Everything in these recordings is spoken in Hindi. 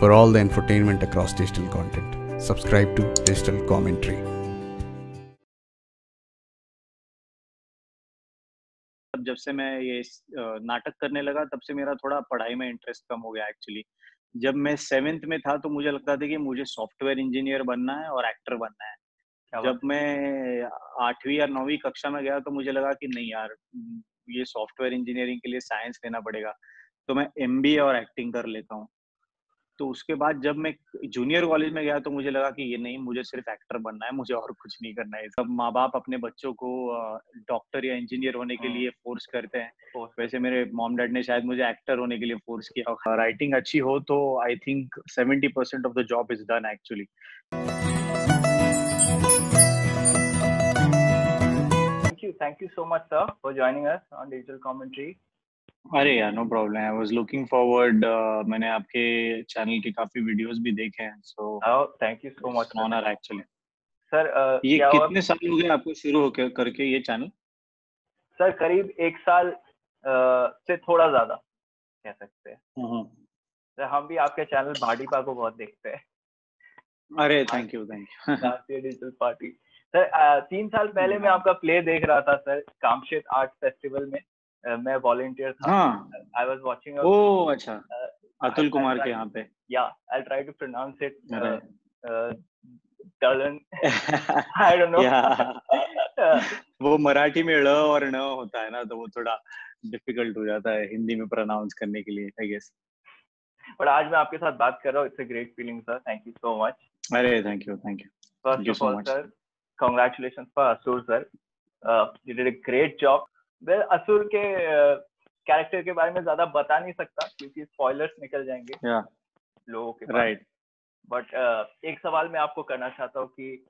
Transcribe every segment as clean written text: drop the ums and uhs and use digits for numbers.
for all the infotainment across digital content. Subscribe to Digital Commentary. जब से मैं ये नाटक करने लगा तब से मेरा थोड़ा पढ़ाई में इंटरेस्ट कम हो गया एक्चुअली। जब मैं 7th में था तो मुझे लगता था कि मुझे सॉफ्टवेयर इंजीनियर बनना है और एक्टर बनना है। जब मैं 8वीं या 9वीं कक्षा में गया तो मुझे लगा कि नहीं यार, ये सॉफ्टवेयर इंजीनियरिंग के लिए साइंस लेना पड़ेगा, तो मैं एमबीए और एक्टिंग कर लेता हूँ। तो उसके बाद जब मैं जूनियर कॉलेज में गया तो मुझे लगा कि ये नहीं, मुझे सिर्फ एक्टर बनना है, मुझे और कुछ नहीं करना है। सब माँ-बाप अपने बच्चों को डॉक्टर या इंजीनियर होने के लिए फोर्स करते हैं। वैसे मेरे मॉम डैड ने शायद मुझे एक्टर होने के लिए फोर्स किया होगा। राइटिंग अच्छी हो तो I think 70% of the job is done actually. Thank you so much, sir, for joining us on Digital Commentary. अरे यार, no problem. I was looking forward. मैंने आपके चैनल के काफी वीडियोस भी देखे हैं, so thank you so much honour actually. Sir. ये कितने साल हो गए आपको शुरू होकर करके ये चैनल? सर करीब 1 साल से थोड़ा ज्यादा कह सकते हैं। सर हम भी आपके चैनल भाटीपा को बहुत देखते हैं। अरे थैंक यू राष्ट्रीय डिजिटल पार्टी। सर 3 साल पहले मैं आपका प्ले देख रहा था सर, कामशेत आर्ट फेस्टिवल में। मैं वॉलंटियर था। I was watching. ओह अच्छा, अतुल कुमार के यहाँ पे। या I try to pronounce it टलन। I don't know. वो मराठी में ळ और न होता है ना, तो वो थोड़ा डिफिकल्ट हो जाता है हिंदी में प्रोनाउंस करने के लिए, आई गेस। पर आज मैं आपके साथ बात कर रहा हूँ। It's a great feeling sir, thank you so much. अरे thank you first of all sir, congratulations for Asur sir. You did a great job. Well, Asur के कैरेक्टर के बारे में ज्यादा बता नहीं सकता क्योंकि स्पॉयलर्स निकल जाएंगे लोगों के पास। राइट। बट एक सवाल मैं आपको करना चाहता हूँ कि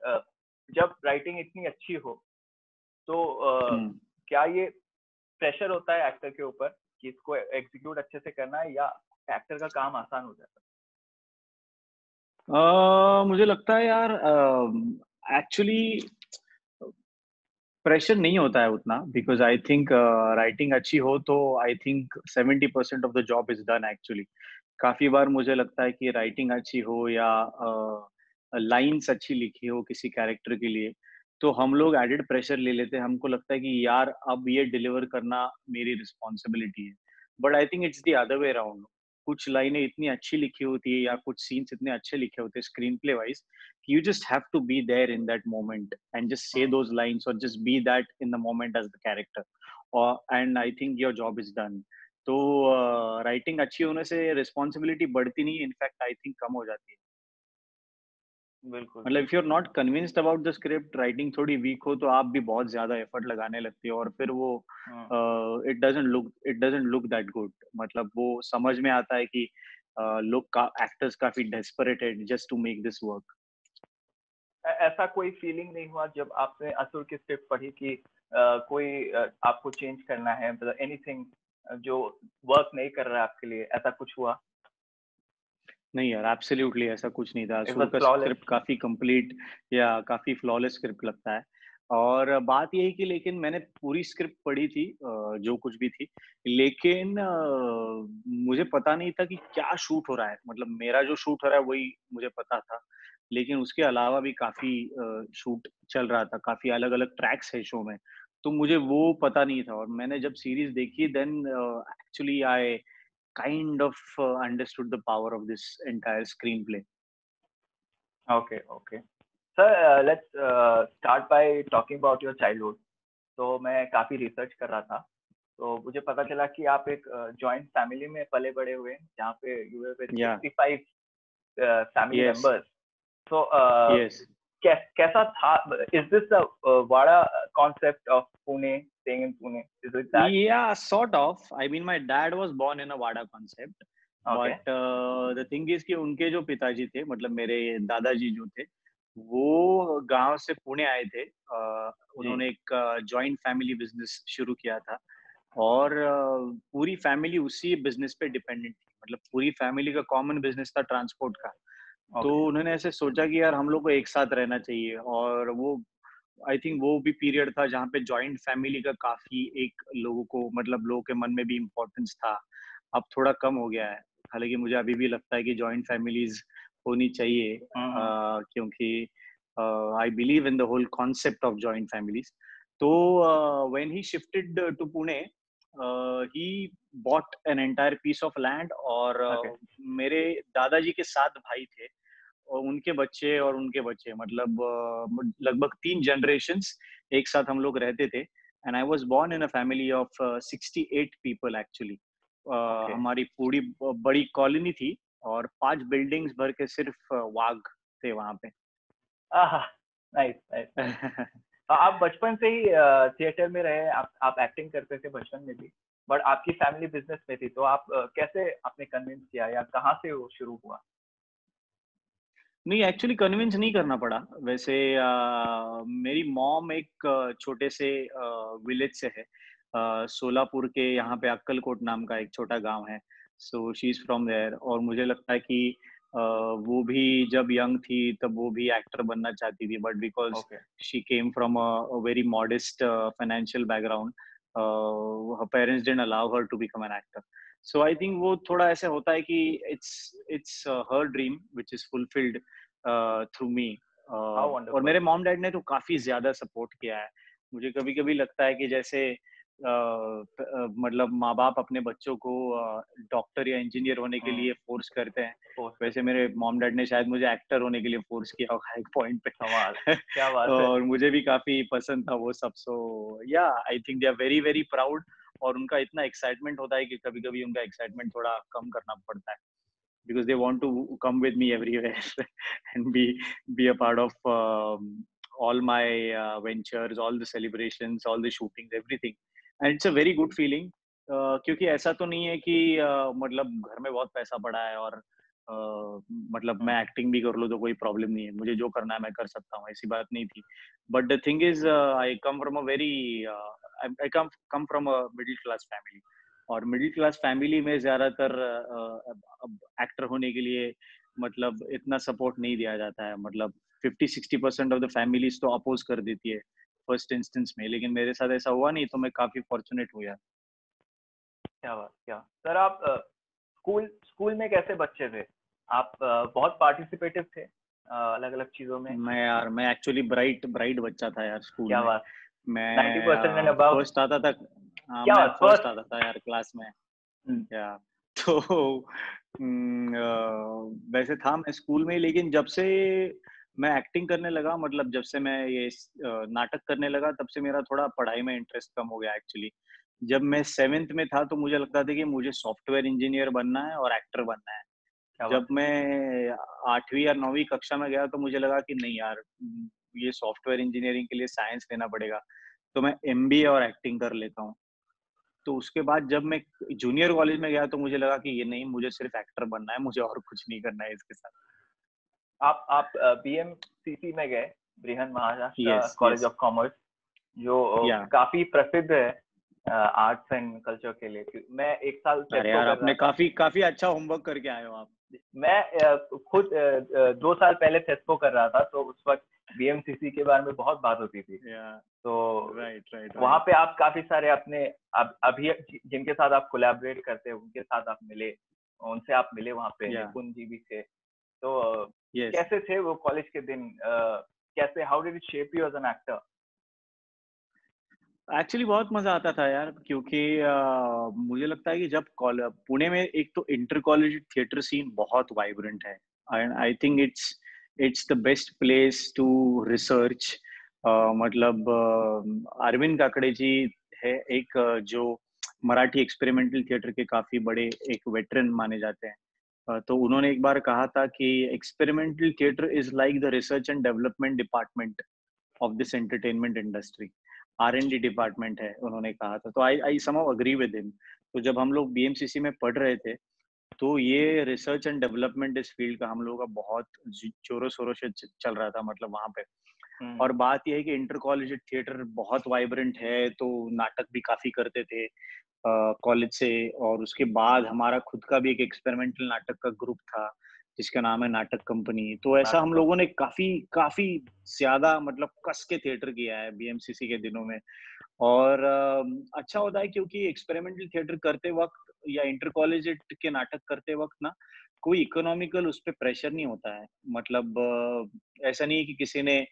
जब राइटिंग इतनी अच्छी हो तो क्या ये प्रेशर होता है एक्टर के ऊपर कि इसको एग्जीक्यूट अच्छे से करना है, या एक्टर का काम आसान हो जाता है? मुझे लगता है यार, एक्चुअली प्रेशर नहीं होता है उतना, बिकॉज आई थिंक राइटिंग अच्छी हो तो I think 70% of the job is done actually. काफी बार मुझे लगता है कि राइटिंग अच्छी हो या लाइंस अच्छी लिखी हो किसी कैरेक्टर के लिए, तो हम लोग एडेड प्रेशर ले लेते हैं। हमको लगता है कि यार अब ये डिलीवर करना मेरी रिस्पॉन्सिबिलिटी है। But I think it's the other way around. कुछ लाइनें इतनी अच्छी लिखी होती है या कुछ सीन्स इतने अच्छे लिखे होते हैं screen play wise, you just have to be there in that moment and just say those lines or just be that in the moment as the character, or and I think your job is done. तो राइटिंग अच्छी होने से रिस्पॉन्सिबिलिटी बढ़ती नहीं, इनफैक्ट आई थिंक कम हो जाती है। बिल्कुल। मतलब if you are not convinced about the script, writing थोड़ी वीक हो तो आप भी बहुत ज्यादा एफर्ट लगाने लगते हो और फिर वो it doesn't look that good. मतलब वो समझ में आता है कि लोग एक्टर्स काफी डेस्परेट है just to make this work. ऐसा कोई फीलिंग नहीं हुआ जब आपने असुर की स्क्रिप्ट पढ़ी कि कोई आपको चेंज करना है, मतलब एनीथिंग जो वर्क नहीं कर रहा है आपके लिए, ऐसा कुछ हुआ? नहीं यार, एब्सोल्युटली ऐसा कुछ नहीं था। It असुर was का flawless. स्क्रिप्ट काफी कंप्लीट या काफी फ्लॉलेस स्क्रिप्ट लगता है। और बात यही कि लेकिन मैंने पूरी स्क्रिप्ट पढ़ी थी, जो कुछ भी थी, लेकिन मुझे पता नहीं था कि क्या शूट हो रहा है। मतलब मेरा जो शूट हो रहा है वही मुझे पता था, लेकिन उसके अलावा भी काफी शूट चल रहा था, काफी अलग अलग ट्रैक्स है शो में, तो मुझे वो पता नहीं था। और मैंने जब सीरीज देखी then actually I kind of understood the power of this entire screenplay. Okay. Sir, let's start by talking about your childhood. तो मैं काफी रिसर्च कर रहा था, तो मुझे पता चला कि आप एक जॉइंट फैमिली में पले बड़े हुए हैं जहाँ पे you were with 65 family members. तो Yes. कैसा था? Is this the wada concept of Pune, staying in Pune? Is it that? Yeah, sort of. I mean, my dad was born in a Vada concept. Okay. But the thing is कि उनके जो पिताजी थे, मतलब मेरे दादाजी जो थे, वो गांव से पुणे आए थे। उन्होंने एक जॉइंट फैमिली बिजनेस शुरू किया था और पूरी फैमिली उसी बिजनेस पे डिपेंडेंट थी। मतलब पूरी फैमिली का कॉमन बिजनेस था ट्रांसपोर्ट का। तो उन्होंने ऐसे सोचा कि यार हम लोग को एक साथ रहना चाहिए, और वो आई थिंक वो भी पीरियड था जहाँ पे जॉइंट फैमिली का काफी एक लोगों को, मतलब लोगों के मन में भी इम्पोर्टेंस था। अब थोड़ा कम हो गया है, हालांकि मुझे अभी भी लगता है कि जॉइंट फैमिलीज होनी चाहिए, क्योंकि I believe in the whole concept of joint families. तो when he shifted to Pune, he bought an entire piece of land, और Okay. मेरे दादाजी के 7 भाई थे, और उनके बच्चे मतलब लगभग 3 जनरेशंस एक साथ हम लोग रहते थे। And I was born in a family of 68 people actually. Okay. हमारी पूरी बड़ी कॉलोनी थी, और 5 बिल्डिंग्स भर के सिर्फ वाघ थे वहां पे। Nice nice nice. आप बचपन से ही थिएटर में रहे, आप एक्टिंग करते थे बचपन में भी, बट आपकी फैमिली बिजनेस में थी, तो आप कैसे आपने कन्विंस किया या कहाँ से वो शुरू हुआ? नहीं, एक्चुअली कन्विंस नहीं करना पड़ा वैसे। मेरी मॉम एक छोटे से विलेज से है, सोलापुर के यहाँ पे अक्कलकोट नाम का एक छोटा गांव है। So she is from there, और मुझे लगता है कि वो भी जब यंग थी तब वो भी एक्टर बनना चाहती थी, but because okay. She came from a very modest financial background, her parents didn't allow her to become an actor. So I think वो थोड़ा ऐसे होता है कि it's her dream which is fulfilled through me. How और वंडरफुल। मेरे मॉम डैड ने तो काफी ज्यादा सपोर्ट किया है। मुझे कभी कभी लगता है कि जैसे मतलब माँ बाप अपने बच्चों को डॉक्टर या इंजीनियर होने के लिए फोर्स करते हैं, वैसे मेरे मॉम डैड ने शायद मुझे एक्टर होने के लिए फोर्स किया होगा एक पॉइंट कमाल, पे। क्या बात है। और मुझे भी काफी पसंद था वो सब। So yeah I think they are very very proud, और उनका इतना एक्साइटमेंट होता है कि कभी कभी उनका एक्साइटमेंट थोड़ा कम करना पड़ता है, because they want to come with me everywhere and be a part of all my ventures, all the celebrations, all the shootings, everything. And it's a very good feeling, क्योंकि ऐसा तो नहीं है कि मतलब घर में बहुत पैसा पड़ा है और मतलब मैं एक्टिंग भी कर लूँ तो कोई प्रॉब्लम नहीं है, मुझे जो करना है मैं कर सकता हूँ, ऐसी बात नहीं थी। But the thing is I come from a very I come from a middle class family, और मिडिल क्लास फैमिली में ज्यादातर एक्टर होने के लिए मतलब इतना सपोर्ट नहीं दिया जाता है। मतलब 50-60% ऑफ द फैमिलीज तो अपोज कर देती है फर्स्ट इंस्टेंस में, लेकिन मेरे साथ ऐसा हुआ नहीं, तो मैं काफी फॉर्चुनेट हुआ। क्या बात, क्या सर। आप स्कूल स्कूल में कैसे बच्चे थे? आप बहुत पार्टिसिपेटिव थे अलग अलग चीजों में? मैं एक्चुअली ब्राइट ब्राइट बच्चा था यार स्कूल क्या में। बात, मैं 90% एंड अबव? फर्स्ट आता था। हाँ, क्या मैं बात, फर्स्ट फर्स्ट। आता था यार क्लास में। या तो वैसे था मैं स्कूल में ही, लेकिन जब से मैं एक्टिंग करने लगा, मतलब जब से मैं ये नाटक करने लगा, तब से मेरा थोड़ा पढ़ाई में इंटरेस्ट कम हो गया एक्चुअली। जब मैं 7th में था तो मुझे लगता था कि मुझे सॉफ्टवेयर इंजीनियर बनना है और एक्टर बनना है। क्या जब बात। मैं 8वीं या 9वीं कक्षा में गया तो मुझे लगा कि नहीं यार, ये सॉफ्टवेयर इंजीनियरिंग के लिए साइंस लेना पड़ेगा, तो मैं एमबीए और एक्टिंग कर लेता हूँ। तो उसके बाद जब मैं जूनियर कॉलेज में गया तो मुझे लगा कि ये नहीं, मुझे सिर्फ एक्टर बनना है, मुझे और कुछ नहीं करना है इसके साथ। आप बीएमसीसी में गए, Brihan Maharashtra yes college yes. Of commerce, जो या काफी प्रसिद्ध है आर्ट्स एंड कल्चर के लिए। मैं एक साल अरे टेस्को यार, कर रहा आपने था। काफी काफी अच्छा होमवर्क करके आए हो आप। मैं खुद 2 साल पहले टेस्को कर रहा था, तो उस वक्त बीएमसीसी के बारे में बहुत बात होती थी। या तो राइट राइट वहाँ राइट। पे आप काफी सारे अपने अभी जिनके साथ आप कोलैबोरेट करते हैं उनके साथ आप मिले, उनसे आप मिले वहाँ पे, या निपुण जी भी थे। तो यस। कैसे थे वो कॉलेज के दिन? कैसे, how did it shape you as an actor? Actually बहुत मजा आता था यार, क्योंकि मुझे लगता है कि जब पुणे में एक तो इंटर कॉलेज थिएटर सीन बहुत वाइब्रेंट है, and I think it's the best place to research. मतलब अरविंद काकड़े जी है एक, जो मराठी एक्सपेरिमेंटल थिएटर के काफी बड़े एक वेटरन माने जाते हैं। तो उन्होंने एक बार कहा था कि experimental theatre is like the research and development department of this entertainment industry. R&D department है, उन्होंने कहा था। तो I somehow agree with him. तो जब हम लोग बीएमसीसी में पढ़ रहे थे, तो ये रिसर्च एंड डेवलपमेंट इस फील्ड का हम लोगों का बहुत जोरों शोरों से चल रहा था, मतलब वहां पे। और बात यह है कि इंटर कॉलेज थिएटर बहुत वाइब्रेंट है, तो नाटक भी काफी करते थे कॉलेज से। और उसके बाद हमारा खुद का भी एक एक्सपेरिमेंटल नाटक का ग्रुप था, जिसका नाम है नाटक कंपनी। तो ऐसा हम लोगों ने काफी काफी ज्यादा मतलब कस के थिएटर किया है बीएमसीसी के दिनों में। और अच्छा होता है क्योंकि एक्सपेरिमेंटल थिएटर करते वक्त या इंटर कॉलेजिएट के नाटक करते वक्त ना कोई इकोनॉमिकल उस पे प्रेशर नहीं होता है। मतलब ऐसा नहीं है कि किसी ने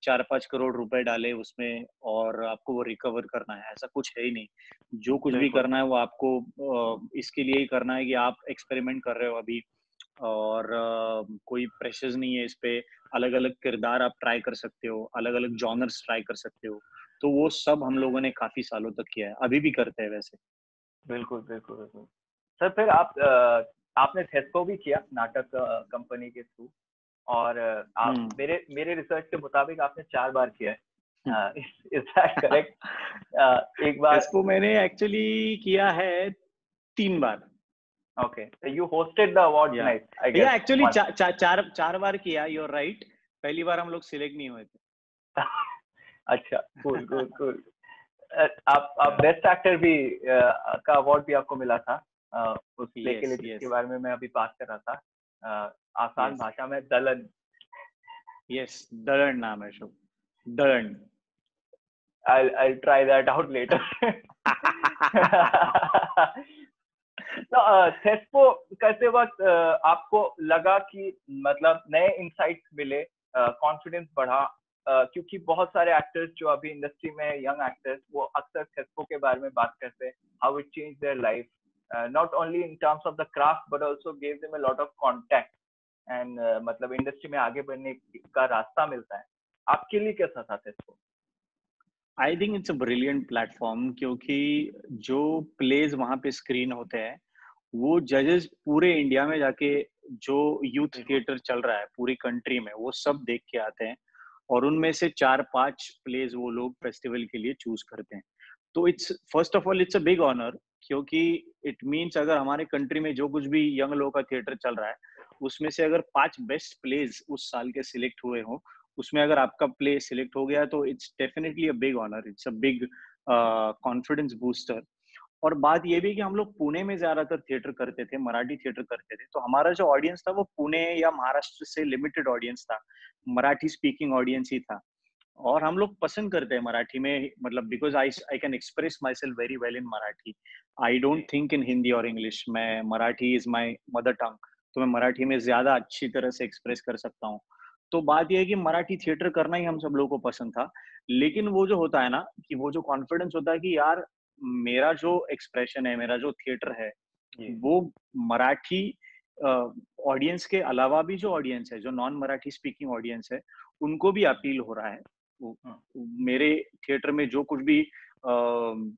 4-5 करोड़ रुपए डाले उसमें और आपको वो रिकवर करना है, ऐसा कुछ है ही नहीं। जो कुछ भी करना है वो आपको इसके लिए ही करना है कि आप एक्सपेरिमेंट कर रहे हो अभी, और कोई प्रेशर्स नहीं है इस पे। अलग-अलग किरदार आप ट्राई कर सकते हो, अलग-अलग जॉनर्स ट्राई कर सकते हो। तो वो सब हम लोगों ने काफ़ी सालों तक किया है, अभी भी करते हैं वैसे। बिल्कुल, बिल्कुल, बिल्कुल। सर फिर आपने थेस्को भी किया नाटक कंपनी के थ्रू, और आप मेरे मेरे रिसर्च के मुताबिक आपने 4 बार किया है। Is that correct? एक बार थेस्को मैंने एक्चुअली किया है 3 बार। Okay, so you hosted the awards या night, I guess, actually once. चार बार किया, यू आर राइट। पहली बार हम लोग सिलेक्ट नहीं हुए थे। अच्छा, कूल कूल कूल। आप बेस्ट एक्टर भी का अवार्ड भी आपको मिला था उस प्ले के लिए, जिसके बारे में मैं अभी बात कर रहा था। आसान भाषा में दलन। यस, दलन नाम है show, Dalan. I'll try that out later. तो थेस्को करते वक्त आपको लगा कि मतलब नए इंसाइट्स मिले, कॉन्फिडेंस बढ़ा, क्योंकि बहुत सारे एक्टर्स जो अभी इंडस्ट्री में है, यंग एक्टर्स, वो अक्सर थेस्को के बारे में बात करते हैं, how it change their life, not only in terms of the craft but also give them a lot of contact and मतलब इंडस्ट्री में आगे बढ़ने का रास्ता मिलता है। आपके लिए कैसा था थेस्को? I think it's a brilliant platform, क्योंकि जो प्लेज वहां पे स्क्रीन होते हैं वो जजेस पूरे इंडिया में जाके, जो यूथ थिएटर चल रहा है पूरी कंट्री में, वो सब देख के आते हैं और उनमें से 4-5 प्लेज वो लोग फेस्टिवल के लिए चूज करते हैं। तो it's first of all it's a big honour, क्योंकि इट मीन्स अगर हमारे कंट्री में जो कुछ भी यंग लोगों का थिएटर चल रहा है उसमें से अगर 5 बेस्ट प्लेज उस साल के सिलेक्ट हुए हो, उसमें अगर आपका प्ले सिलेक्ट हो गया तो it's definitely a big honour, it's a big confidence booster. और बात ये भी कि हम लोग पुणे में ज्यादातर थिएटर करते थे, मराठी थिएटर करते थे, तो हमारा जो ऑडियंस था वो पुणे या महाराष्ट्र से लिमिटेड ऑडियंस था, मराठी स्पीकिंग ऑडियंस ही था। और हम लोग पसंद करते हैं मराठी में, मतलब because I can express my self very well in Marathi. I don't think in Hindi और इंग्लिश। मैं Marathi is my mother tongue, तो मैं मराठी में ज्यादा अच्छी तरह से एक्सप्रेस कर सकता हूँ। तो बात यह है कि मराठी थिएटर करना ही हम सब लोगों को पसंद था। लेकिन वो जो होता है ना, कि वो जो कॉन्फिडेंस होता है कि यार मेरा जो एक्सप्रेशन है, मेरा जो थिएटर है, वो मराठी ऑडियंस के अलावा भी जो ऑडियंस है, जो नॉन मराठी स्पीकिंग ऑडियंस है, उनको भी अपील हो रहा है। मेरे थिएटर में जो कुछ भी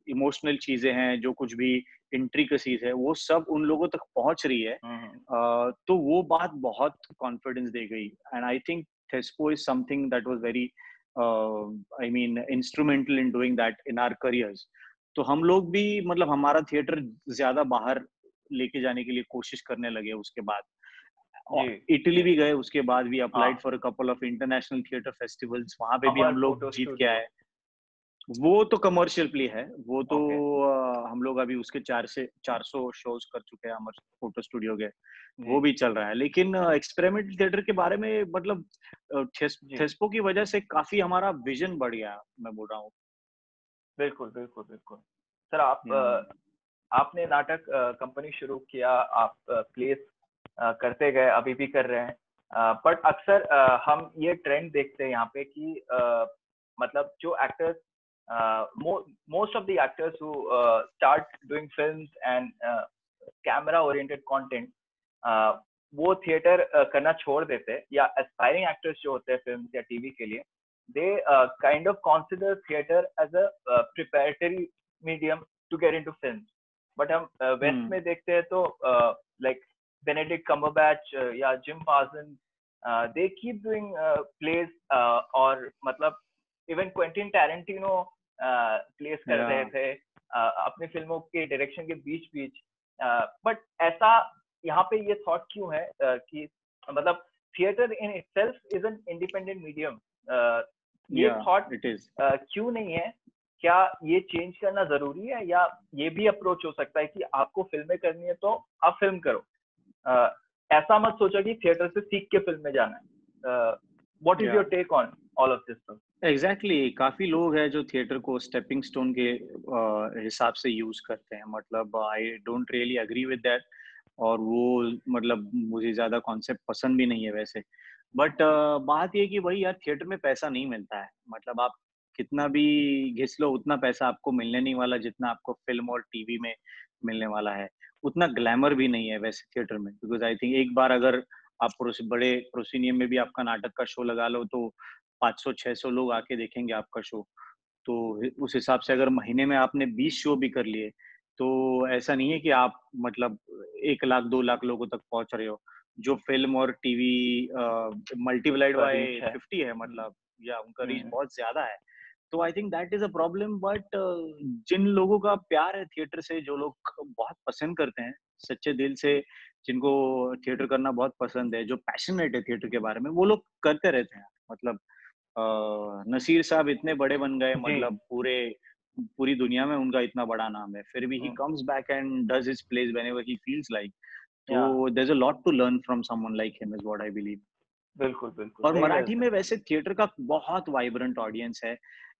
इमोशनल चीजें हैं, जो कुछ भी इंट्रिकसीज है, वो सब उन लोगों तक पहुंच रही है। तो वो बात बहुत कॉन्फिडेंस दे गई। एंड आई थिंक थेस्को is something that was very I mean instrumental in doing that in our careers. तो हम लोग भी मतलब हमारा थिएटर ज्यादा बाहर लेके जाने के लिए कोशिश करने लगे उसके बाद। इटली भी गए उसके बाद, भी applied for a couple of international theatre festivals, वहां पे भी हम लोग जीत के आए। वो तो कमर्शियल प्ले है, वो तो हम लोग अभी उसके 400 शोज कर चुके हैं अमर फोटो स्टूडियो के, वो भी चल रहा है। लेकिन एक्सपेरिमेंटल थिएटर के बारे में मतलब थेस्को की वजह से काफी हमारा विजन बढ़ गया, मैं बोल रहा हूँ। बिल्कुल बिल्कुल बिल्कुल। सर आपने नाटक कंपनी शुरू किया, आप प्लेस करते गए, अभी भी कर रहे हैं, बट अक्सर हम ये ट्रेंड देखते हैं यहाँ पे कि मतलब जो actors, most of the actors who start doing films and camera oriented content, वो थिएटर करना छोड़ देते, या एस्पायरिंग एक्टर्स जो होते हैं फिल्म या टीवी के लिए, they kind of consider theater as a preparatory medium to get into films. But हम वेस्ट में देखते हैं तो like Benedict Cumberbatch या Jim Parsons, they keep doing plays, और मतलब इवन क्वेंटिन टैरेंटिनो प्लेस कर रहे थे अपनी फिल्मों के डायरेक्शन के बीच बीच। बट ऐसा यहाँ पे ये थॉट क्यों है कि मतलब theatre in itself is an independent medium, ये थॉट क्यों नहीं है? क्या ये चेंज करना जरूरी है, या ये भी अप्रोच हो सकता है कि आपको फिल्में करनी है तो आप फिल्म करो? ऐसा मत सोचो कि थिएटर से सीख के फिल्म में जाना है। What is your take on all of this? Exactly काफी लोग हैं जो थिएटर को स्टेपिंग स्टोन के हिसाब से यूज करते हैं, मतलब I don't really agree with that. और वो मतलब मुझे ज्यादा कॉन्सेप्ट पसंद भी नहीं है वैसे। बट बात ये कि भाई यार थिएटर में पैसा नहीं मिलता है, मतलब आप कितना भी घिस लो उतना पैसा आपको मिलने नहीं वाला जितना आपको फिल्म और टीवी में मिलने वाला है। उतना ग्लैमर भी नहीं है वैसे थिएटर में, बिकॉज आई थिंक एक बार अगर आप बड़े प्रोसीनियम में भी आपका नाटक का शो लगा लो तो 500-600 लोग आके देखेंगे आपका शो। तो उस हिसाब से अगर महीने में आपने 20 शो भी कर लिए तो ऐसा नहीं है कि आप मतलब 1 लाख 2 लाख लोगों तक पहुंच रहे हो। जो फिल्म और टीवी मल्टीप्लाइड बाय रीच है। 50 है, मतलब या उनका रीच हम्म, बहुत ज्यादा है। तो I think that is a problem. But जिन लोगों का प्यार है थिएटर से, जो लोग बहुत पसंद करते हैं सच्चे दिल से, जिनको थिएटर करना बहुत पसंद है, जो पैशनेट है थिएटर के बारे में, वो लोग करते रहते हैं। मतलब नसीर साहब इतने बड़े बन गए, जी। मतलब पूरी दुनिया में उनका इतना बड़ा नाम है, फिर भी he comes back and does his place whenever he feels like. तो yeah there is a lot to learn from someone like him is what I believe. बिल्कुल बिल्कुल और वेरी वेल मराठी सेड। में वैसे थिएटर का बहुत वाइब्रेंट ऑडियंस है।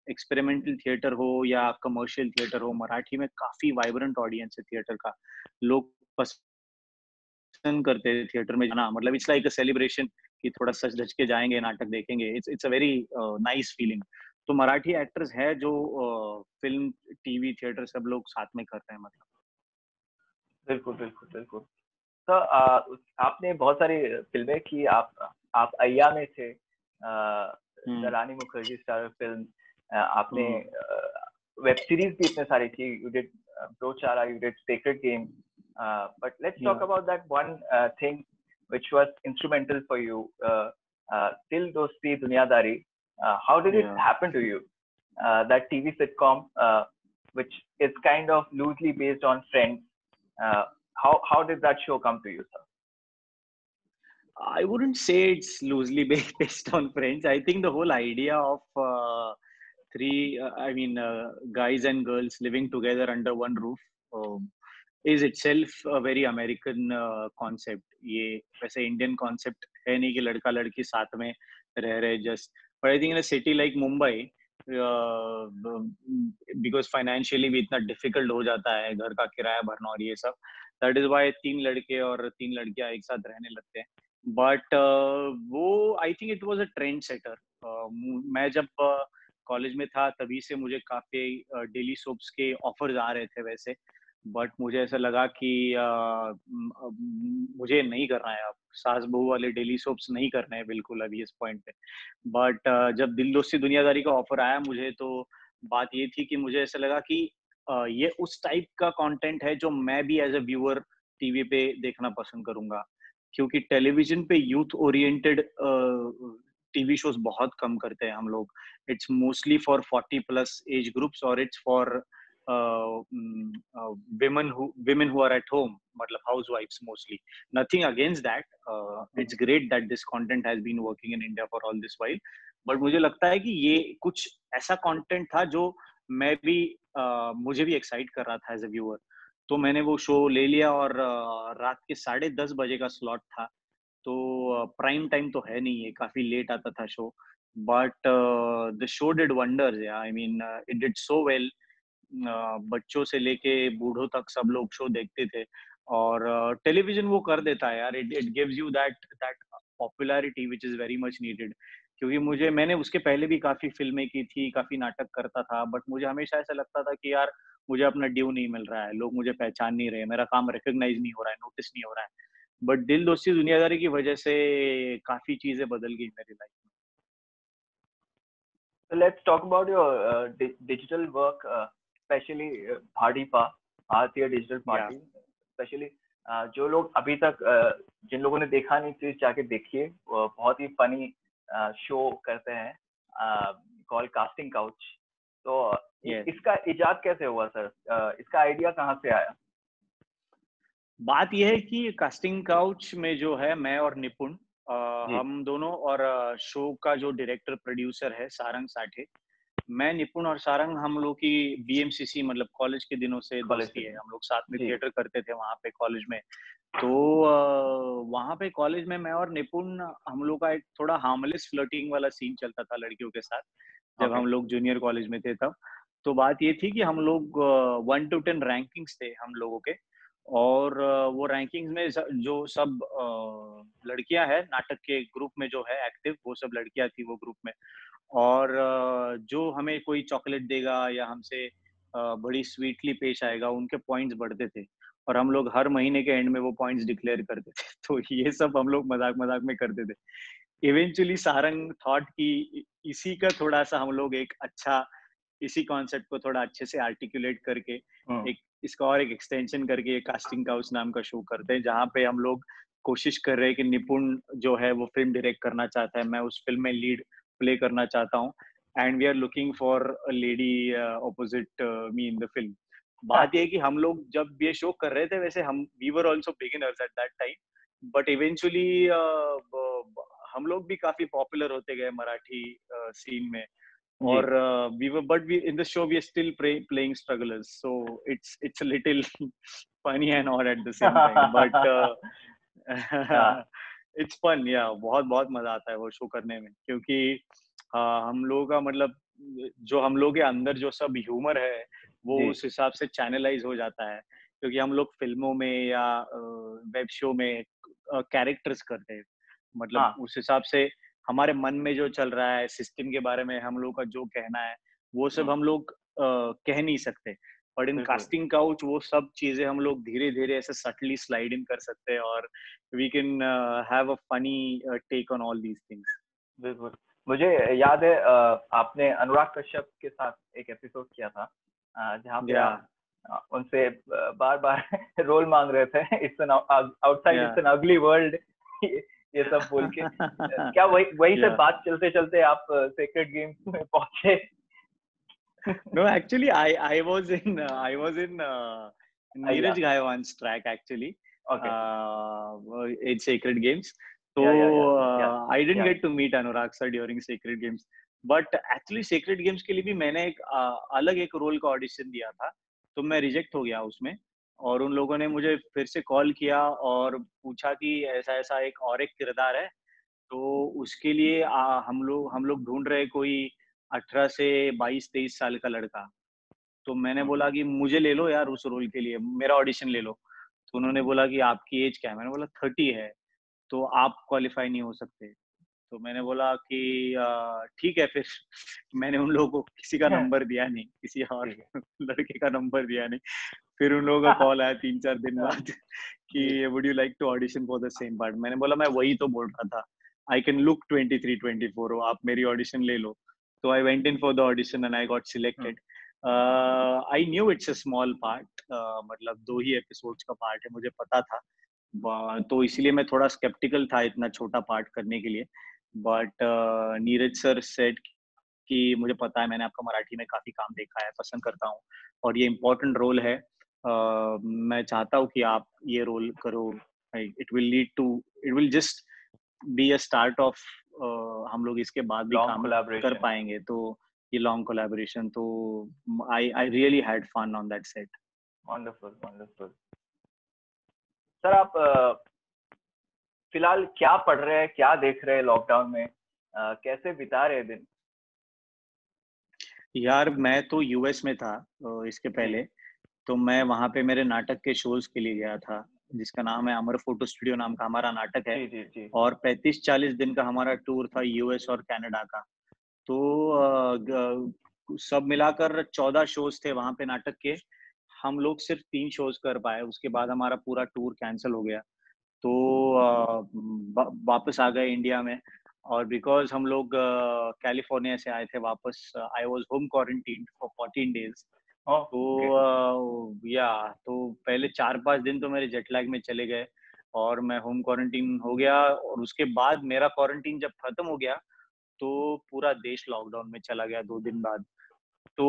एक्सपेरिमेंटल थिएटर हो या कमर्शियल थिएटर हो, मराठी में काफी वाइब्रेंट ऑडियंस है थिएटर का। लोग पसंद करते हैं थिएटर में जाना, मतलब इट्स लाइक अ सेलिब्रेशन कि थोड़ा सच धज के जाएंगे, नाटक देखेंगे। It's a very nice feeling. तो मराठी एक्टर्स है जो फिल्म टीवी थिएटर सब लोग साथ में कर रहे हैं, मतलब। बिल्कुल बिल्कुल बिल्कुल। तो आपने बहुत सारी फिल्में की। आप अय्या में थे, the hmm. Rani Mukerji star film. आपने हम्म। वेब सीरीज भी इतने सारी की। यू डिड ब्रोचारा, you did sacred game. But let's uh talk about that one thing which was instrumental for you, Dil Dosti Dunyadari. How did it या happen to you? That TV sitcom, which is kind of loosely based on Friends. Uh, how did that show come to you, sir? I wouldn't say it's loosely based on French. I think the whole idea of guys and girls living together under one roof is itself a very American concept. ये वैसे Indian concept है नहीं कि लड़का लड़की साथ में रह रहे just. But I think in a city like Mumbai, because financially भी इतना difficult हो जाता है घर का किराया भरना और ये सब, that is why 3 लड़के और 3 लड़कियां एक साथ रहने लगते हैं। बट वो I think it was a trend setter. मैं जब कॉलेज में था तभी से मुझे काफी डेली सोप्स के ऑफर्स आ रहे थे वैसे। बट मुझे ऐसा लगा कि मुझे नहीं करना है अब, सास बहू वाले डेली सोप्स नहीं करने हैं बिल्कुल अभी इस पॉइंट पे। बट जब दिल दोस्ती दुनियादारी का ऑफर आया मुझे, तो बात ये थी कि मुझे ऐसा लगा कि ये उस टाइप का कंटेंट है जो मैं भी एज अ व्यूअर टीवी पे देखना पसंद करूंगा। क्योंकि टेलीविजन पे यूथ ओरिएंटेड टीवी शोज बहुत कम करते हैं हम लोग। It's mostly for 40+ age groups, और it's for women who are at home, मतलब housewives mostly. Nothing against that. It's great that this content has been working in India for all this while. But मुझे लगता है कि ये कुछ ऐसा कंटेंट था जो मैं भी मुझे भी एक्साइट कर रहा था एज अ व्यूअर। तो मैंने वो शो ले लिया, और रात के 10:30 बजे का स्लॉट था। तो प्राइम टाइम तो है नहीं, है काफी लेट आता था show. But the show did wonders. I mean it did so well. बच्चों से लेके बूढ़ों तक सब लोग शो देखते थे। और टेलीविजन वो कर देता है यार, it it gives you that that popularity which is very much needed. क्योंकि मैंने उसके पहले भी काफी फिल्में की थी, काफी नाटक करता था, बट मुझे हमेशा ऐसा लगता था कि यार मुझे अपना ड्यू नहीं मिल रहा है, लोग मुझे पहचान नहीं रहे, मेरा काम रिकॉग्नाइज नहीं हो रहा है, नोटिस नहीं हो रहा है। बट दिल दोस्ती दुनियादारी की वजह से काफी चीजें बदल गई मेरी लाइफ में। So let's talk about your digital work, especially Bhadipa, भारतीय डिजिटल या पार्टी। स्पेशली जो लोग अभी तक जिन लोगों ने देखा नहीं, प्लीज जाके देखिए। बहुत ही फनी शो करते हैं, कॉल कास्टिंग काउच। तो यस। इसका इजाद कैसे हुआ सर? इसका आइडिया कहाँ से आया? बात यह है कि कास्टिंग काउच में जो है मैं और निपुण, जी। हम दोनों, और शो का जो डायरेक्टर प्रोड्यूसर है सारंग साठे, मैं, निपुण और सारंग, हम लोग की बीएमसीसी मतलब कॉलेज के दिनों से कॉलेज दोस्ती के है। दिन। हम लोग साथ में जी। थिएटर करते थे वहाँ पे कॉलेज में। तो वहाँ पे कॉलेज में मैं और निपुण, हम लोग का एक थोड़ा हार्मलेस फ्लर्टिंग वाला सीन चलता था लड़कियों के साथ, जब ओके। हम लोग जूनियर कॉलेज में थे तब। तो बात ये थी कि हम लोग 1 to 10 रैंकिंग्स थे हम लोगों के, और वो रैंकिंग्स में जो सब लड़कियां हैं नाटक के ग्रुप में जो है एक्टिव, वो सब लड़कियां थी वो ग्रुप में। और जो हमें कोई चॉकलेट देगा या हमसे बड़ी स्वीटली पेश आएगा, उनके पॉइंट्स बढ़ते थे, और हम लोग हर महीने के एंड में वो पॉइंट्स डिक्लेयर करते थे। तो ये सब हम लोग मजाक मजाक में करते थे। इवेंचुअली सारंग थॉट कि इसी का थोड़ा सा हम लोग एक अच्छा, इसी कॉन्सेप्ट को थोड़ा अच्छे से आर्टिकुलेट करके हम्म। एक इसका और एक एक्सटेंशन करके एक कास्टिंग काउच नाम का शो करते हैं, जहाँ पे हम लोग कोशिश कर रहे हैं कि निपुण जो है वो फिल्म डायरेक्ट करना चाहता है, मैं उस फिल्म में लीड प्ले करना चाहता हूँ, and we are looking for a lady opposite me in the film. बात ये है कि हम लोग जब ये शो कर रहे थे, वैसे हम we were also beginners at that time, but eventually हम लोग भी काफी पॉपुलर होते गए मराठी सीन में। जी। और we were but we in the show we are still playing strugglers, so it's a little funny and odd at the same time, but हाँ। it's fun, yeah, बहुत बहुत मजा आता है वो शो करने में, क्योंकि हम लोगों का मतलब जो हम लोग के अंदर जो सब ह्यूमर है वो जी। उस हिसाब से चैनलाइज हो जाता है, क्योंकि हम लोग फिल्मों में या वेब शो में कैरेक्टर्स करते हैं, मतलब हाँ। उस हिसाब से हमारे मन में जो चल रहा है सिस्टम के बारे में, हम लोग का जो कहना है वो सब हम्म। हम लोग कह नहीं सकते, बट इन बिल्कुल। कास्टिंग काउच वो सब चीजें हम लोग धीरे धीरे ऐसे सटली स्लाइड इन कर सकते हैं, और we can have a funny take on all these things. बिल्कुल। मुझे याद है आपने अनुराग कश्यप के साथ एक एपिसोड किया था, जहाँ पे या आप उनसे बार बार रोल मांग रहे थे, इट्स एन आउटसाइड, या इट्स एन अगली वर्ल्ड, ये सब बोल के। क्या वही वही से या बात चलते चलते आप सेक्रेड गेम्स में पहुंचे? No, actually, I was in या। Neeraj Gaiwan's track actually, okay. in Sacred Games. So या। I didn't या। get to meet Anurag sir during Sacred Games, but actually Sacred Games के लिए भी मैंने एक अलग एक रोल का ऑडिशन दिया था, तो मैं रिजेक्ट हो गया उसमें, और उन लोगों ने मुझे फिर से कॉल किया और पूछा कि ऐसा ऐसा एक और एक किरदार है, तो उसके लिए हम लोग ढूंढ रहे कोई 18 से 22-23 साल का लड़का। तो मैंने हम्म। बोला कि मुझे ले लो यार उस रोल के लिए, मेरा ऑडिशन ले लो। तो उन्होंने बोला कि आपकी एज क्या है? मैंने बोला 30 है, तो आप क्वालिफाई नहीं हो सकते। तो मैंने बोला कि ठीक है फिर। मैंने उन लोगों को किसी का नंबर दिया नहीं, किसी और ठीक है। लड़के का नंबर दिया नहीं। फिर उन लोगों का कॉल आया 3-4 दिन हाँ, बाद कि जी। Would you like to audition for the same part? मैंने बोला मैं वही तो बोल रहा था, आई कैन लुक 23-24 हो, आप मेरी ऑडिशन ले लो। तो I went in for the audition and I got hmm. Selected. I knew it's a small part, मतलब 2 ही एपिसोड्स का पार्ट है, मुझे पता था। तो इसीलिए मैं थोड़ा स्केप्टिकल था इतना छोटा पार्ट करने के लिए, बट नीरज सर सेड कि मुझे पता है, मैंने आपका मराठी में काफी काम देखा है, पसंद करता हूँ, और ये इम्पोर्टेंट रोल है, मैं चाहता हूँ कि आप ये रोल करो, it will just be a start of, हम लोग इसके बाद भी लॉन्ग काम कर कोलैबोरेशन। पाएंगे, तो ये लॉन्ग कोलैबोरेशन, तो I really had fun on that set. Wonderful, wonderful. Sir, आप फिलहाल क्या पढ़ रहे हैं, क्या देख रहे हैं लॉकडाउन में, कैसे बिता रहे हैं दिन? यार मैं तो यूएस में था इसके जी। पहले, तो मैं वहाँ पे मेरे नाटक के शोज के लिए गया था, जिसका नाम है अमर फोटो स्टूडियो, नाम का हमारा नाटक है, जी। जी। जी। और 35-40 दिन का हमारा टूर था यूएस और कनाडा का। तो सब मिलाकर 14 शोज थे वहाँ पे नाटक के, हम लोग सिर्फ 3 शोज कर पाए, उसके बाद हमारा पूरा टूर कैंसिल हो गया। तो वापस आ गए इंडिया में, और बिकॉज हम लोग कैलिफोर्निया से आए थे वापस, I was home quarantine for 14 days. तो ओके। या तो पहले 4-5 दिन तो मेरे जेट लैग में चले गए, और मैं होम क्वारंटीन हो गया, और उसके बाद मेरा क्वारंटीन जब खत्म हो गया, तो पूरा देश लॉकडाउन में चला गया 2 दिन बाद। तो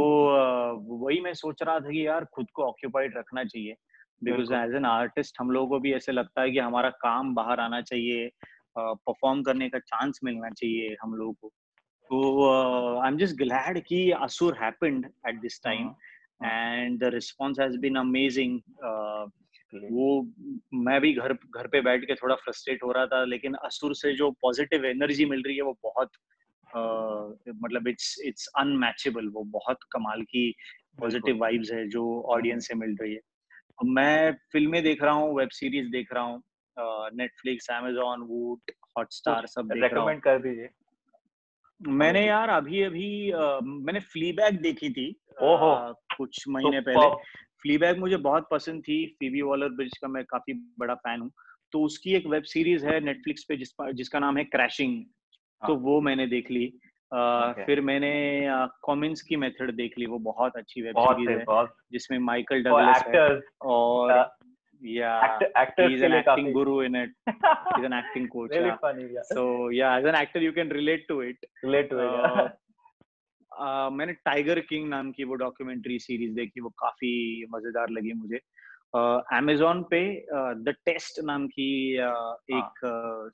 वही मैं सोच रहा था कि यार खुद को ऑक्यूपाइड रखना चाहिए, बिकॉज बिल्कुल। एज एन आर्टिस्ट हम लोगों को भी ऐसे लगता है कि हमारा काम बाहर आना चाहिए, परफॉर्म करने का चांस मिलना चाहिए हम लोगों को। So I'm just glad कि असुर happened at this time हाँ, and the response has been amazing. clearly. वो मैं भी घर पे बैठ के थोड़ा फ्रस्ट्रेट हो रहा था, लेकिन असुर से जो पॉजिटिव एनर्जी मिल रही है वो बहुत मतलब इट्स अनमैचेबल। वो बहुत कमाल की बिल्कुल। पॉजिटिव वाइब्स है जो ऑडियंस से मिल रही है। अब मैं फिल्में देख रहा हूँ, वेब सीरीज देख रहा हूँ, नेटफ्लिक्स, अमेजॉन, वूट, हॉटस्टार कुछ सब देख रहा हूँ। रेकमेंड कर दीजिए हमें मैंने भी। यार अभी अभी मैंने फ्लीबैग देखी थी ओहो, कुछ महीने पहले। सुपर्ब। फ्लीबैग मुझे बहुत पसंद थी, फीबी वॉलर ब्रिज का मैं काफी बड़ा फैन हूँ। तो उसकी एक वेब सीरीज है नेटफ्लिक्स पे जिसका नाम है क्रैशिंग, तो हाँ, वो मैंने देख ली। ओके। फिर मैंने कॉमिन्स की मेथड देख ली, वो बहुत अच्छी वेब बहुत सीरीज सही, है बहुत। जिसमें माइकल फॉर डगलस है। एक्टर्स, और या ही एक्टर्स इज के एन लिए एक्टिंग काफी। गुरु in it, he's an acting coach, really yeah. Funny, So yeah, as an actor you can relate to it. Relate to uh, it. मैंने टाइगर किंग नाम की वो डॉक्यूमेंट्री सीरीज देखी, वो काफी मजेदार लगी मुझे। अमेजोन पे द टेस्ट नाम की हाँ, एक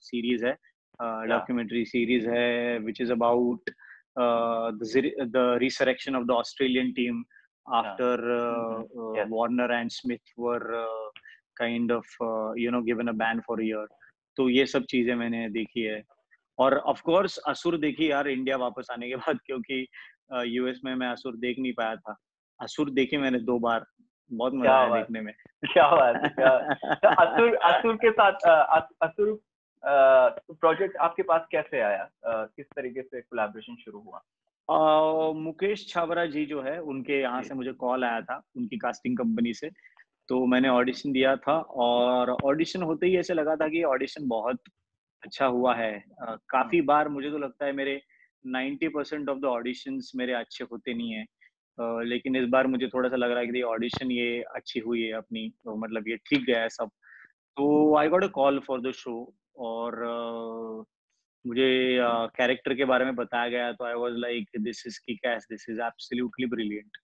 सीरीज है, या डॉक्यूमेंट्री सीरीज है, which is about the resurrection of the Australian team yeah after yes. Warner and Smith were kind of given a ban for year. तो ये सब चीजें मैंने देखी है। और ऑफ कोर्स असुर देखी यार इंडिया वापस आने के बाद, क्योंकि यूएस में मैं असुर देख नहीं पाया था। असुर देखी मैंने 2 बार, बहुत मजा क्या आया बात देखने में। क्या बात है, क्या। तो असुर असुर के साथ असुर प्रोजेक्ट आपके पास कैसे आया? किस तरीके से कोलैबोरेशन शुरू हुआ? मुकेश छाबरा जी जो है, उनके यहाँ जी। से मुझे कॉल आया था, उनकी कास्टिंग कंपनी से। तो मैंने ऑडिशन दिया था, और ऑडिशन होते ही ऐसे लगा था कि ऑडिशन बहुत अच्छा हुआ है। काफी बार मुझे तो लगता है मेरे 90% ऑफ द ऑडिशंस मेरे अच्छे होते नहीं है। लेकिन इस बार मुझे थोड़ा सा लग रहा है कि ऑडिशन ये अच्छी हुई है अपनी, तो मतलब ये ठीक गया है सब। तो I got a call for the show, और मुझे कैरेक्टर के बारे में बताया गया, तो I was like this is kickass, this is absolutely brilliant.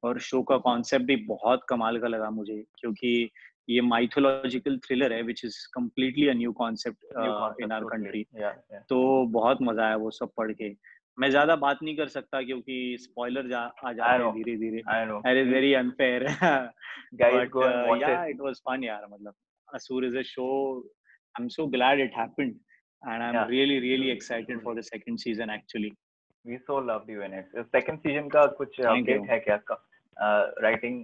और शो का कॉन्सेप्ट भी बहुत कमाल का लगा मुझे, क्योंकि ये माइथोलॉजिकल थ्रिलर है, which is completely a new concept new in concept, our totally. Country. या तो बहुत मजा आया वो सब पढ़ के। मैं ज्यादा बात नहीं कर सकता क्योंकि स्पॉइलर आ आई जाते नो, हैं धीरे धीरे, I know. And is please very unfair. Guys but go and watch या इट। इट वाज फन यार, मतलब Asur is a show, I am so glad it happened, and I'm या really truly, excited for truly. the second season actually. We so loved you in it. Second season का कुछ Thank अपडेट you. है क्या इसका? Writing.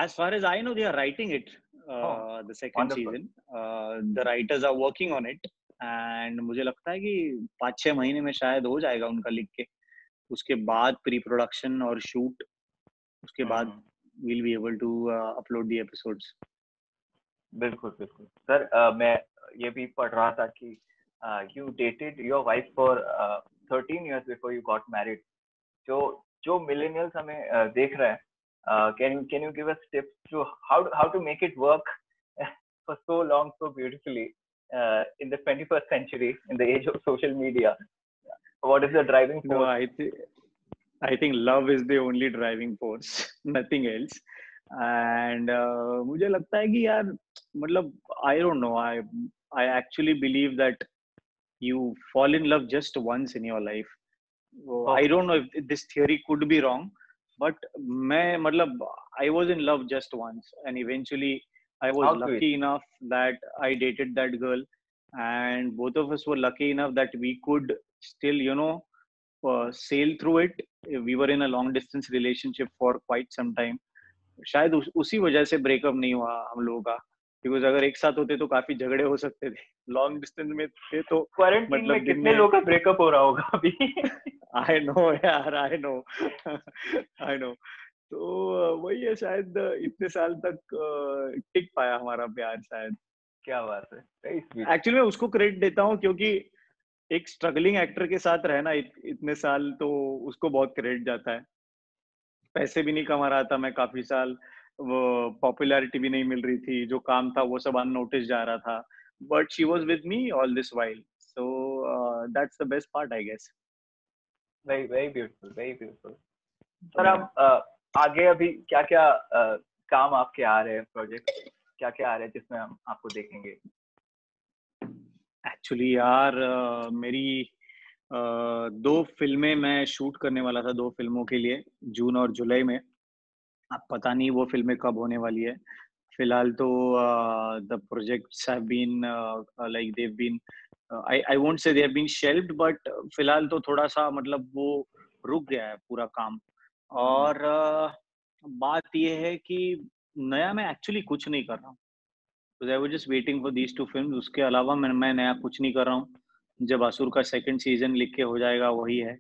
As far as I know, they are writing it, oh, the second wonderful. season. The writers are working on it, and मुझे लगता है कि 5-6 महीने में शायद हो जाएगा उनका लिख के। उसके बाद प्री प्रोडक्शन और शूट, उसके बाद हम्म, we'll be able to upload the episodes. बिल्कुल, बिल्कुल। सर, मैं ये भी पढ़ रहा था कि you dated your wife for 13 years before you got married. जो जो मिलेनियल्स हमें देख रहे हैं, can you give us tips to how to make it work for so long, so beautifully in the 21st century, in the age of social media? What is the driving No, force? I think love is the only driving force, nothing else. And मुझे लगता है कि यार, मतलब I don't know, I actually believe that you fall in love just once in your life. I Okay. don't know if this theory could be wrong, but मैं मतलब I was in love just once, and eventually I was How sweet. lucky enough that I dated that girl, and both of us were lucky enough that we could still, sail through it. We were in a long distance relationship for quite some time. शायद उसी वजह से ब्रेकअप नहीं हुआ हम लोगों का, बिकॉज अगर एक साथ होते तो काफी झगड़े हो सकते थे। लॉन्ग डिस्टेंस में थे तो क्वारंटीन में मतलब दिन कितने में लोगों का ब्रेकअप हो रहा होगा अभी? आई नो यार, आई नो। I know. तो वही है, शायद इतने साल तक टिक पाया हमारा प्यार शायद। क्या बात है, वेरी स्वीट। एक्चुअली मैं उसको क्रेडिट देता हूँ, क्योंकि एक स्ट्रगलिंग एक्टर के साथ रहना इतने साल, तो उसको बहुत क्रेडिट जाता है। पैसे भी नहीं कमा रहा था मैं काफी साल, वो पॉपुलैरिटी भी नहीं मिल रही थी, जो काम था वो सब अननोटिस जा रहा था, but she was with me all this while, so that's the best part I guess. Very very beautiful, very beautiful. Sir, या आप आगे अभी क्या क्या काम आपके आ रहे हैं, प्रोजेक्ट क्या क्या आ रहे हैं जिसमें हम आपको देखेंगे? एक्चुअली यार, मेरी दो फिल्में मैं शूट करने वाला था, दो फिल्मों के लिए, जून और जुलाई में। अब पता नहीं वो फिल्में कब होने वाली है। फिलहाल तो the projects have been like देव been, I won't say they have been shelved, but फिलहाल तो थोड़ा सा मतलब वो रुक गया है पूरा काम। और बात ये है कि नया मैं एक्चुअली कुछ नहीं कर रहा हूँ। I was just waiting for these two films, उसके अलावा मैं नया कुछ नहीं कर रहा हूँ। जब असुर का सेकंड सीजन लिख के हो जाएगा वही है।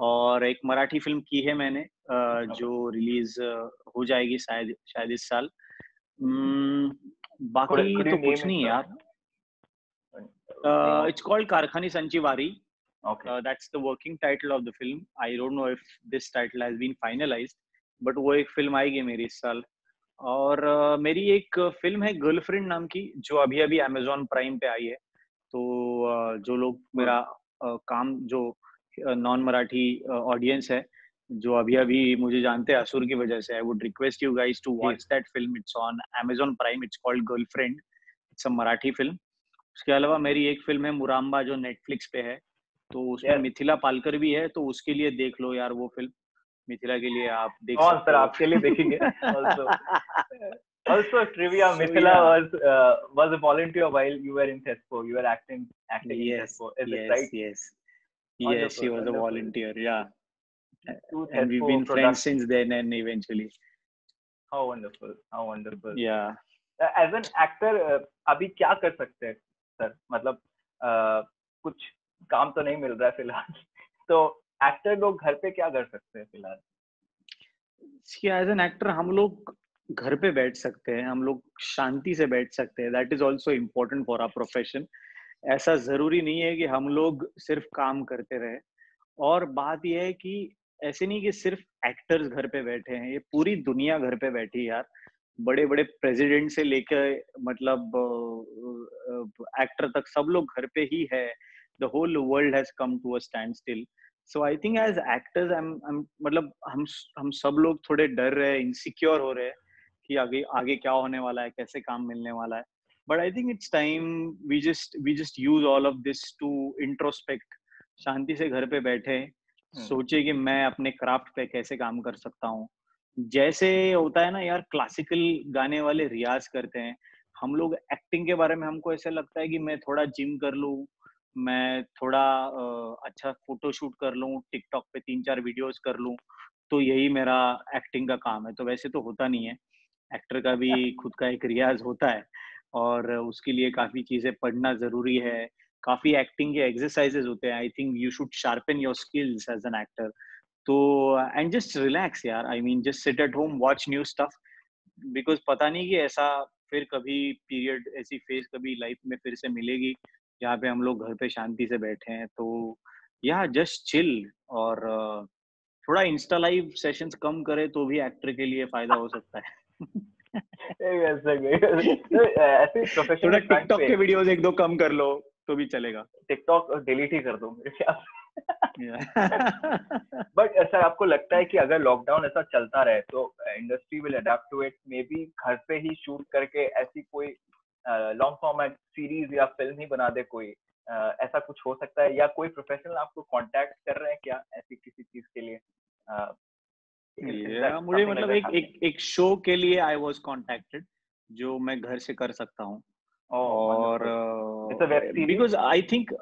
और एक मराठी फिल्म की है मैंने, जो रिलीज हो जाएगी शायद शायद इस साल। बाकी Could तो you name कुछ it, नहीं sir? यार। Name of It's called Karkhani Sanchivari. okay. That's the working title of the film. I don't know if this title has been finalized, but वो एक फिल्म आएगी मेरी इस साल। और मेरी एक फिल्म है गर्लफ्रेंड नाम की, जो अभी अभी Amazon प्राइम पे आई है। तो जो लोग मेरा काम, जो नॉन मराठी ऑडियंस है, जो अभी अभी मुझे जानते हैं असुर की वजह से, I would request you guys to जी. Watch that film. It's on Amazon prime, it's called girlfriend, it's a Marathi film. उसके अलावा मेरी एक फिल्म है मुराम्बा, जो नेटफ्लिक्स पे है, तो उसमें Yes. मिथिला पालकर भी है, तो उसके लिए देख लो यार वो फिल्म। मिथिला के लिए आप देख कौन सकते सर हो वो आपके लिए देखेंगे? Also, also trivia. So Mithila yeah, was a volunteer while you were in TESPO. You were acting in yes, TESPO. Is it yes, right? yes, yes. She Wonderful, was a wonderful. volunteer, yeah, To and we've TESPO been friends production. since then, and eventually, How wonderful, how wonderful. yeah. As an actor, अभी क्या कर सकते हैं सर? मतलब कुछ काम तो नहीं मिल रहा है फिलहाल, तो एक्टर लोग घर पे क्या कर सकते हैं फिलहाल? See, as an actor हम लोग घर पे बैठ सकते हैं, हम लोग शांति से बैठ सकते हैं। That is also important for our profession. ऐसा जरूरी नहीं है कि हम लोग सिर्फ काम करते रहे। और बात यह है कि ऐसे नहीं कि सिर्फ एक्टर्स घर पे बैठे हैं, ये पूरी दुनिया घर पे बैठी है यार। बड़े बड़े प्रेसिडेंट से लेकर मतलब एक्टर तक सब लोग घर पे ही है। The whole world has come to a standstill. So I think as actors मतलब हम सब लोग थोड़े डर रहे हैं, इनसिक्योर हो रहे हैं कि आगे आगे क्या होने वाला है, कैसे काम मिलने वाला है। But I think it's time we just use all of this to introspect. शांति से घर पे बैठे सोचे कि मैं अपने क्राफ्ट पे कैसे काम कर सकता हूँ। जैसे होता है ना यार, क्लासिकल गाने वाले रियाज करते हैं, हम लोग एक्टिंग के बारे में हमको ऐसा लगता है कि मैं थोड़ा जिम कर लूँ, मैं थोड़ा अच्छा फोटो शूट कर लूँ, टिकटॉक पे 3-4 वीडियोस कर लूँ, तो यही मेरा एक्टिंग का काम है। तो वैसे तो होता नहीं है। एक्टर का भी खुद का एक रियाज होता है, और उसके लिए काफी चीजें पढ़ना जरूरी है। काफी एक्टिंग के एक्सरसाइजेस होते हैं। I think you should sharpen your skills as an actor. तो एंड जस्ट रिलैक्स यार, I mean just sit at home, watch new stuff, because पता नहीं कि ऐसा फिर कभी पीरियड, ऐसी फेज कभी लाइफ में फिर से मिलेगी जहाँ पे हम लोग घर पे शांति से बैठे हैं। तो या जस्ट चिल। और थोड़ा इंस्टा लाइव सेशंस कम करे तो भी एक्टर के लिए फायदा हो सकता है। ऐसे थोड़ा प्रोफेशनल फ्रंट टिकटॉक पे के वीडियोस एक दो कम कर लो तो भी चलेगा। टिकटॉक डिलीट ही कर दो मेरे ख्याल से। Yeah. बट सर आपको लगता है कि अगर लॉकडाउन ऐसा चलता रहे तो industry will adapt to it, maybe घर पे ही शूट करके ऐसी कोई लॉन्ग फॉर्मेट सीरीज या फिल्म ही बना दे कोई, ऐसा कुछ हो सकता है? या कोई प्रोफेशनल आपको कांटेक्ट कर रहे हैं क्या ऐसी किसी चीज के लिए? मुझे मतलब एक शो के लिए आई वाज कांटेक्टेड, जो मैं घर से कर सकता हूँ। और it's a web series, because I think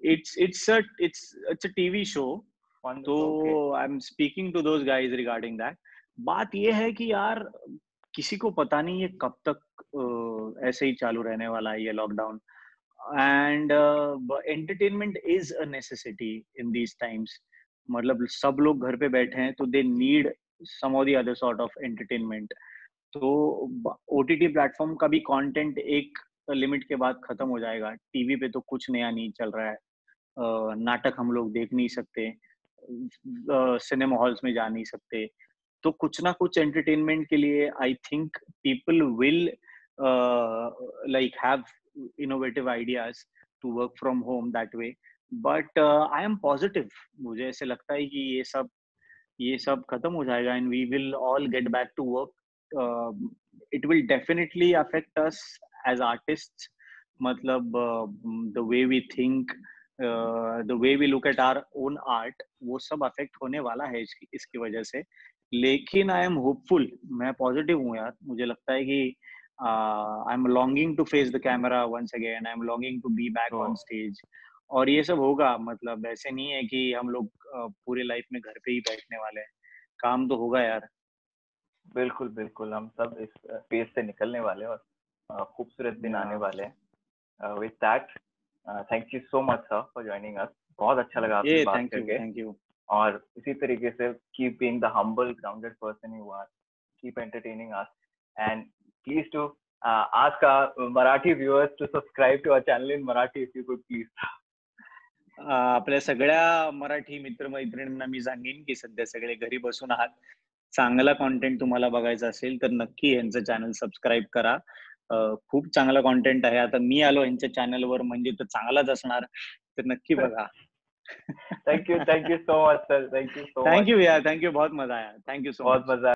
it's a TV show. तो I am speaking to those guys regarding that. बात ये है कि यार किसी को पता नहीं है कब तक ऐसे ही चालू रहने वाला है ये lockdown. And entertainment is a necessity in these times. मतलब सब लोग घर पे बैठे हैं, तो दे नीड सम और the other sort of entertainment. तो ओटीटी प्लेटफॉर्म का भी कंटेंट एक लिमिट के बाद खत्म हो जाएगा। टीवी पे तो कुछ नया नहीं चल रहा है। नाटक हम लोग देख नहीं सकते, सिनेमा हॉल्स में जा नहीं सकते। तो कुछ ना कुछ एंटरटेनमेंट के लिए I think people will like have innovative ideas to work from home that way. But I am positive. मुझे ऐसे लगता है कि ये सब खत्म हो जाएगा and we will all get back to work. It will definitely affect us as artists. मतलब the way we think, the way we look at our own art, वो सब अफेक्ट होने वाला है इसकी वजह से। लेकिन आई एम होपफुल, मैं पॉजिटिव हूँ यार। मुझे लगता है कि I am longing to face the camera once again, I am longing to be back on stage. और ये सब होगा, मतलब ऐसे नहीं है कि हम लोग पूरे लाइफ में घर पे ही बैठने वाले हैं, काम तो होगा यार। बिल्कुल बिल्कुल, हम सब इस फेज से निकलने वाले और खूबसूरत दिन आने वाले हैं। With that, thank you so much sir for joining us. बहुत अच्छा लगा आपसे बात करके। Thank you. और इसी तरीके से keep being the humble grounded person you are, keep entertaining us, and please to ask our Marathi viewers to subscribe to our channel in Marathi if you could please. आपल्या सगळ्या मराठी मित्रमैत्रिणींना मी सांगेन की सध्या सगळे घरी बसून आहात, चांगला कॉन्टेंट तुम्हाला बघायचा असेल तर नक्की यांचं चॅनल सबस्क्राईब करा। खूप चांगला कॉन्टेंट आहे। आता मी आलो यांच्या चॅनलवर म्हणजे तर चांगलाच असणार, तर नक्की बघा। Thank you so much sir, thank you so much. Thank you यार, थैंक यू, बहुत मजा आया, थैंक यू सो मच। बहुत मजा